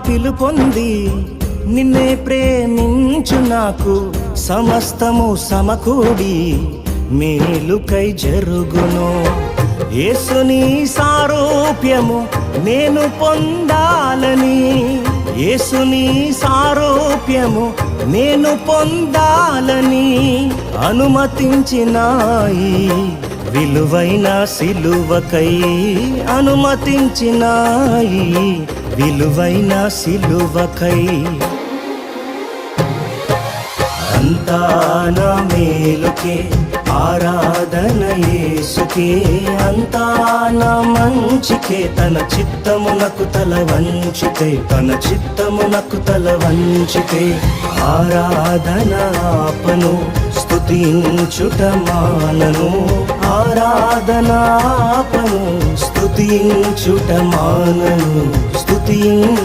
పిలుపొంది నిన్నే ప్రేమించు నాకు సమస్తము సమకూడి మేలుకై జరుగును. యేసుని సారూప్యము నేను పొందాలని, యేసుని సారూప్యము నేను పొందాలని అనుమతించినాయి విలువైన సిలువకై, అనుమతించినాయి విలువైన సిలువకై. అంతా నా మేలుకే ఆరాధన యేసుకే, అంతా నా మంచికే తన చిత్తమునకు తల వంచితే, తన చిత్తమునకు తల వంచితే ఆరాధన ఆపను స్తుతించుట మానను, ఆరాధన ఆపను స్తుతించుట మానను.